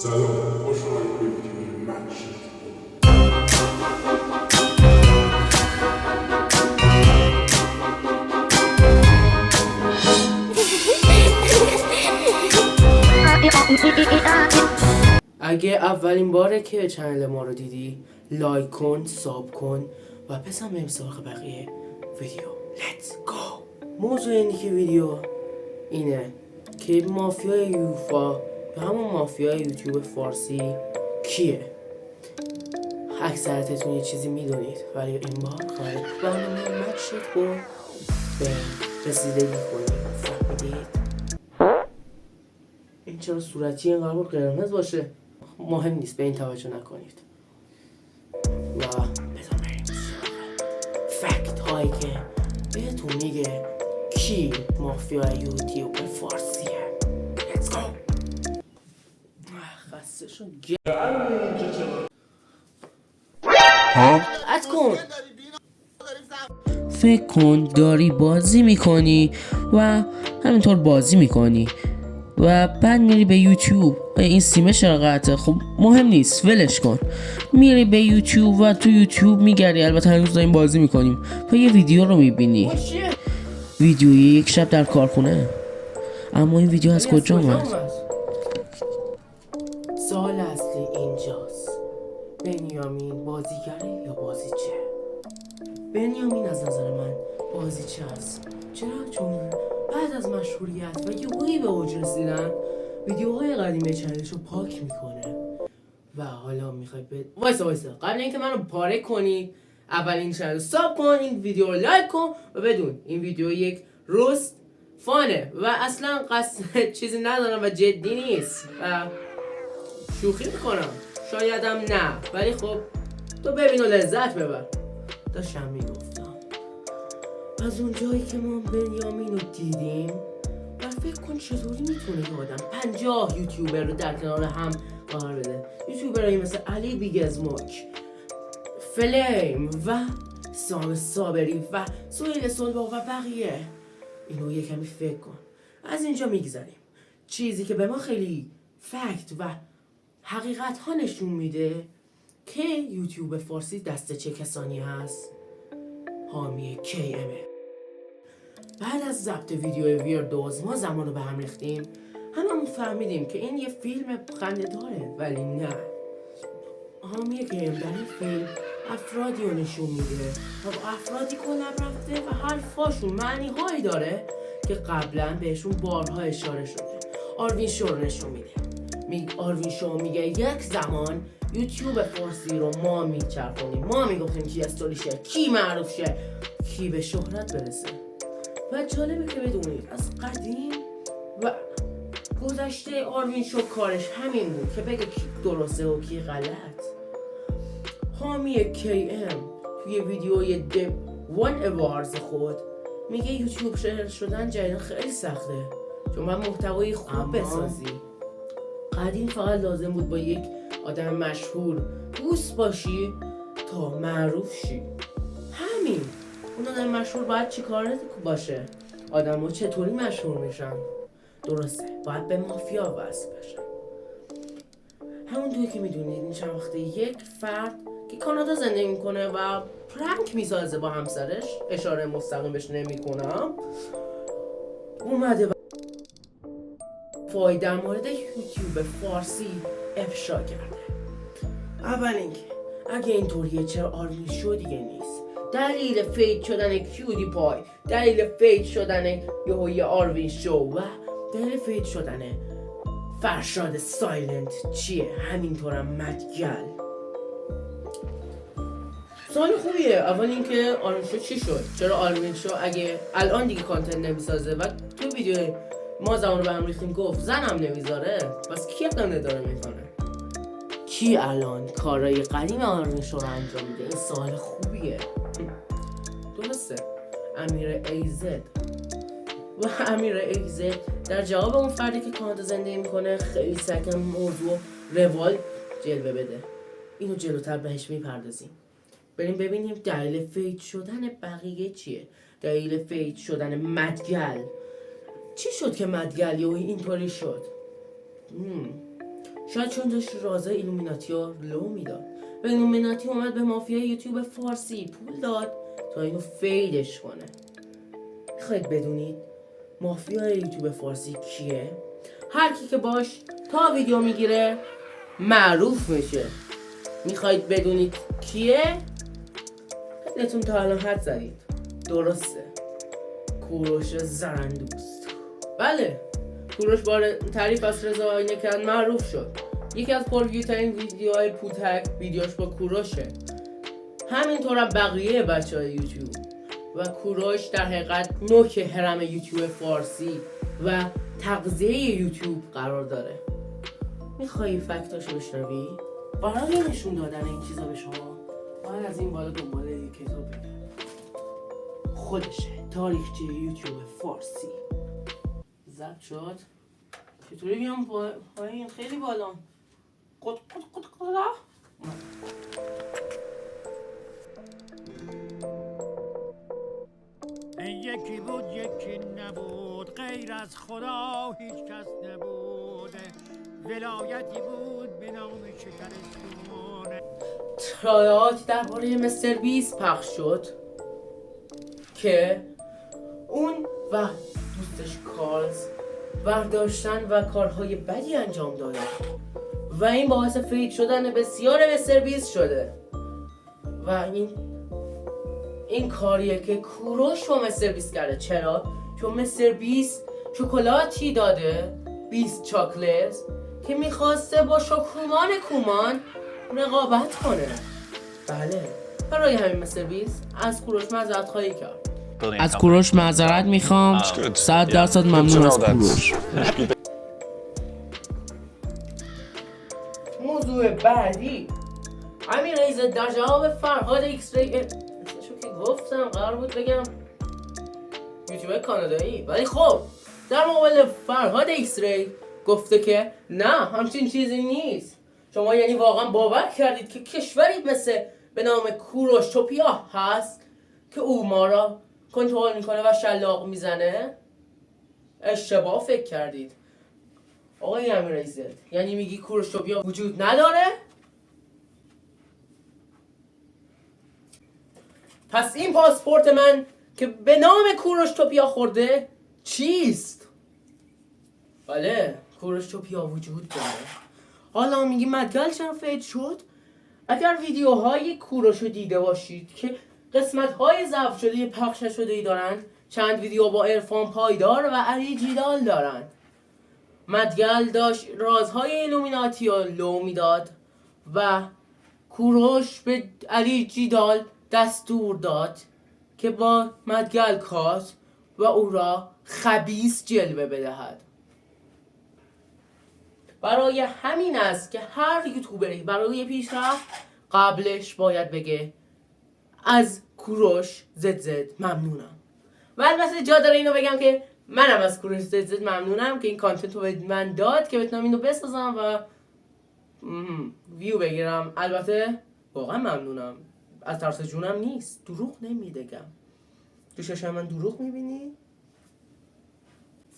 سلام، خوش آمدید به ویدیوی مکشید. اگه اولین باره که چنل ما رو دیدی لایک کن، ساب کن و پس هم بریم سراغ بقیه ویدیو. Let's go. موضوع این که ویدیو اینه که مافیای یوفا یا همون مافیای یوتیوب فارسی کیه؟ اکثرتتون یه چیزی میدونید ولی این بار خواهد برنامه مکشید رو به رسیدگی کنیم. فهمیدید؟ این چرا صورتی اینقدر بود قرمز باشه؟ مهم نیست، به این توجه نکنید و بذار بریم فکت هایی که بهتون میگه کی مافیای یوتیوب فارسیه. Let's go. خسته شد از کن. فکر کن داری بازی میکنی و همینطور بازی میکنی و بعد میری به یوتیوب. این سیمش قطعه، خب مهم نیست، ولش کن. میری به یوتیوب و تو یوتیوب میگردی، البته هنوز داریم بازی میکنیم و یه ویدیو رو میبینی، ویدیوی یک شب در کارخونه. اما این ویدیو از کجا اومد؟ سوال اصلی اینجاست، بنیامین بازیگره یا بازیچه؟ بنیامین از نظر من بازیچه است. چرا؟ چون بعد از مشهوریت و یهویی به اوج رسیدن ویدیوهای قدیمی چنلش رو پاک میکنه و حالا میخوای وایسا قبل اینکه منو پاره کنی اول این چنل رو ساب کن، این ویدیو رو لایک کن و بدون این ویدیو یک روست فانه و اصلا قصد چیزی ندارم و جدی نیست و شوخی میکنم، شایدم نه، ولی خب تو ببین و لذت ببر. داشتم میگفتم از اون جایی که ما بنیامین رو دیدیم و فکر کن چطوری میتونه یه آدم 50 یوتیوبر رو در کنار هم قرار بده. یوتیوبرایی مثل علی بیگزموک، فلیم و سام صابری و سهیل سلبا و بقیه. اینو یه کمی فکر کن. از اینجا میگذاریم چیزی که به ما خیلی فکت و حقیقت ها نشون میده که یوتیوب فارسی دست چه کسانی هست. حامی KMه. بعد از ضبط ویدیو ویردوز ما زمان رو به هم ریختیم، هممون فهمیدیم که این یه فیلم خنده داره، ولی نه. حامی KM در این فیلم افرادی رو نشون میده و با افرادی کلاب رفته و حرفاشون معنی هایی داره که قبلا بهشون بارها اشاره شده. آروین شو رو نشون میده. آروین شو میگه یک زمان یوتیوب فارسی رو ما میچرخونیم، ما میگفتیم کی استوری شه، کی معروف شه، کی به شهرت برسه. و جالبه که بدونید از قدیم و گذشته آروین شو کارش همین بود که بگه کی درسته و کی غلط. حامی KM توی ویدیوی The One Awards خود میگه یوتیوب شهر شدن جدیدن خیلی سخته چون باید محتوای خوب بسازی. قدیم فقط لازم بود با یک آدم مشهور دوست باشی تا معروف شی. همین. اون آدم مشهور باید چی کار باشه؟ آدم ها چطوری مشهور میشن؟ درسته، باید به مافیا وصل بشن. همون دوی که میدونید این چند وقته یک فرد که کانادا زندگی میکنه و پرنک میسازه با همسرش، اشاره مستقیمش نمیکنم، اومده و فایده در مورد یوتیوب فارسی افشا کرده. اول اینکه اگه اینطوریه چرا آروین شو دیگه نیست؟ دلیل فیک شدن کیودی پای، دلیل فیک شدن یه آروین شو و دلیل فیک شدن فرشاد سایلنت چیه؟ همینطورم مدگل. سوال خوبیه. اول اینکه آروین شو چی شد؟ چرا آروین شو اگه الان دیگه کانتنت نمیسازه و تو ویدیو ما زمان رو به هم ریختیم گفت زنم نمیذاره، پس کی الان اداره میکنه؟ کی الان کارهای قدیم آروین شو رو انجام میده؟ این سوال خوبیه. درسته، امیر ایزد و امیر ایزد در جواب اون فردی که کانادا زندگی میکنه خیلی سکن موضوع روال جلوه بده. اینو جلوتر بهش میپردازیم. بریم ببینیم دلیل فیت شدن بقیه چیه. دلیل فیت شدن مدگل چی شد که مدگل اینطوری شد؟ شاید چون داشت رازای ایلومیناتی رو لو میداد و ایلومیناتی اومد به مافیای یوتیوب فارسی پول داد تا اینو فیدش کنه. میخواید بدونید مافیای یوتیوب فارسی کیه؟ هر کی که باش تا ویدیو میگیره معروف میشه. میخواید بدونید کیه؟ خیلیتون تا الان حد زدید. درسته، کوروش زرندوست. بله، کوروش با تعریف از رضا آینه‌کن معروف شد. یکی از پرویوترین ویدیوهای پوتک ویدیوش با کوروشه. همینطور هم بقیه بچهای یوتیوب. و کوروش در حقیقت نوک هرم یوتیوب فارسی و تغذیه یوتیوب قرار داره. میخوایی فکتاشو بشنوی؟ برای نشون دادن این چیزا به شما باید از این بالا دنبال یک کتاب بگم. خودشه، تاریخچه یوتیوب فارسی. ضبط شد. چطوری بیام پایین؟ خیلی بالا. قد یکی بود یکی نبود، غیر از خدا هیچ کس نبود. ولایتی بود به نام شکرستون. ترایات درباره مستر بیست پخش شد که اون و دوستش کارلز برداشتن و کارهای بدی انجام دادن و این باعث فید شدن بسیار مستر بیست شده و این کاریه که کوروش با مستر بیست کرده. چرا؟ چون مستر بیست شکلاتی داده، 20 چاکلت، که میخواسته با شکومان کومان رقابت کنه. بله، برای همین مستر بیست از کوروش معذرت خواهی کرد. از کوروش معذرت میخوام. 100% ممنون از کوروش. موضوع بعدی، امیر ایزد در جواب فرهاد ایکس ری که گفتم قرار بود بگم یوتیوب کانادایی، ولی خب در مقابل فرهاد ایکس ری گفته که نه همچین چیزی نیست. شما یعنی واقعا باور کردید که کشوری مثل به نام کوروشتوپیا هست که او ما را کنترل میکنه و شلاق میزنه؟ اشتباه فکر کردید آقای امیر ایزد. یعنی میگی کوروشتوپیا وجود نداره؟ پس این پاسپورت من که به نام کوروشتوپیا خورده چیست؟ بله، کوروشتوپیا وجود داره. حالا میگی مدگل چرا فید شد؟ اگر ویدیوهای کوروش رو دیده باشید که قسمت‌های ضبط شده پخش نشده‌ای دارن، چند ویدیو با عرفان پایدار و علی جیدال دارن. مدگل داشت رازهای ایلومیناتی رو لو میداد و کوروش به علی جیدال دستور داد که با مدگل کات و او را خبیث جلوه بدهد. برای همین است که هر یوتیوبری برای پیشرفت قبلش باید بگه از کوروش زد ممنونم. و البته جا داره اینو بگم که منم از کوروش زد ممنونم که این کانتنت رو به من داد که بتونم اینو بسازم و ویو بگیرم. البته واقعا ممنونم، از طرف جونم نیست، دروغ نمیدگم. تو چشم من دروغ میبینی؟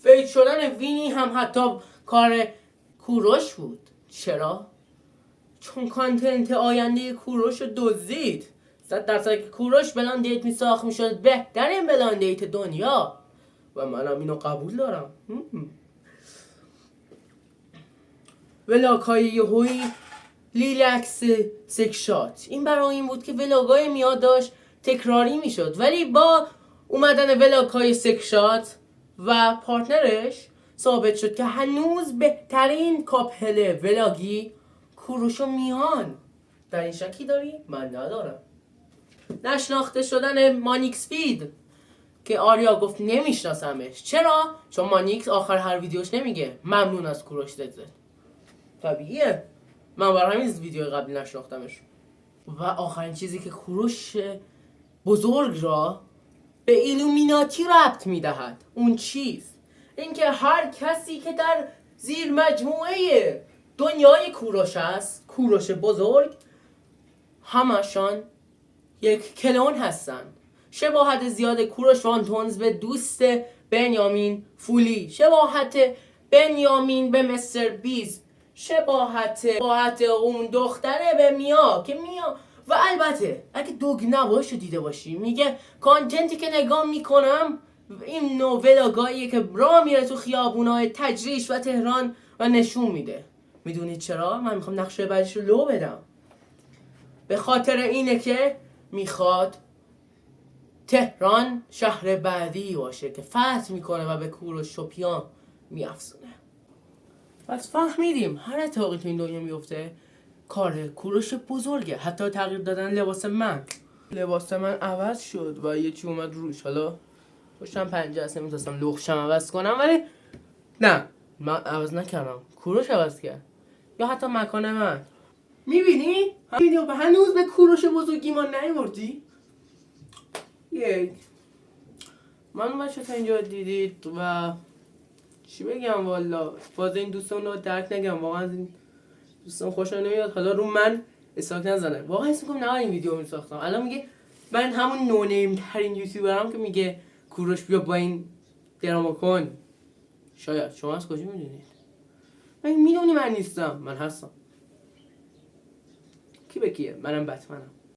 فید شدن وینی هم حتی کار کوروش بود. چرا؟ چون کانتنت آینده کوروش رو دزدید. 100% که کوروش بلاند دیت میساخت میشد بهترین بلاند دیت دنیا و منم اینو قبول دارم. ولاگ های یهویی لیلکس سکشات، این برای این بود که ولاگای میاد داشت تکراری میشد، ولی با اومدن ولاگ های سکشات و پارتنرش ثابت شد که هنوز بهترین کاپل ولاگی کوروش و میان. در این شکی داری؟ من ندارم. نشناخته شدن مانیکس فید که آریا گفت نمیشناسمش. چرا؟ چون مانیکس آخر هر ویدیوش نمیگه ممنون از کوروش زد. طبیعیه، من برای همین ویدیو قبلی نشناختمش. و آخرین چیزی که کوروش بزرگ را به ایلومیناتی ربط میدهد، اون چیز اینکه هر کسی که در زیر مجموعه دنیای کوروش است، کوروش بزرگ، همشان یک کلون هستن. شباهت زیاد کوروش وانتونز به دوست بنیامین فولی، شباهت بنیامین به مستر بیست، شباهت اون دختره به میا که میا. و البته اگه دوگ نباشه دیده باشی میگه کانتنتی که نگاه میکنم این نوع ولاگاییه که راه میره تو خیابونای تجریش و تهران و نشون میده. میدونید چرا؟ من میخوام نقشه بعدش رو لو بدم. به خاطر اینه که میخواد تهران شهر بعدی باشه که فتح میکنه و به کوروش شپیان میافزونه. پس فهمیدیم هر اتفاقی تو این دنیا میفته کار کوروش بزرگه. حتی تغییر دادن لباس من عوض شد و یه چی اومد روش. حالا پشتم پنجه هست نمیتونستم لخشم عوض کنم، ولی نه من عوض نکردم، کوروش عوض کرد. یا حتی مکان من میبینی؟ ویدیو به هنوز به کوروش بزرگی ما نیوردی؟ من بچه تا اینجا دیدید و چی بگم والا باز این دوستان رو درک نگم. واقعا این دوستان خوشم نمیاد. حالا رو من اساک نزنه. واقعا حس میکنم نه این ویدیو میساختم. الان میگه من همون نونیم ترین یوتیوبرم که میگه کوروش بیا با این درامو کن. شاید شما از کجا میدونید؟ من میدونی من نیستم، من هستم. کی به کیه؟ منم بتمنم.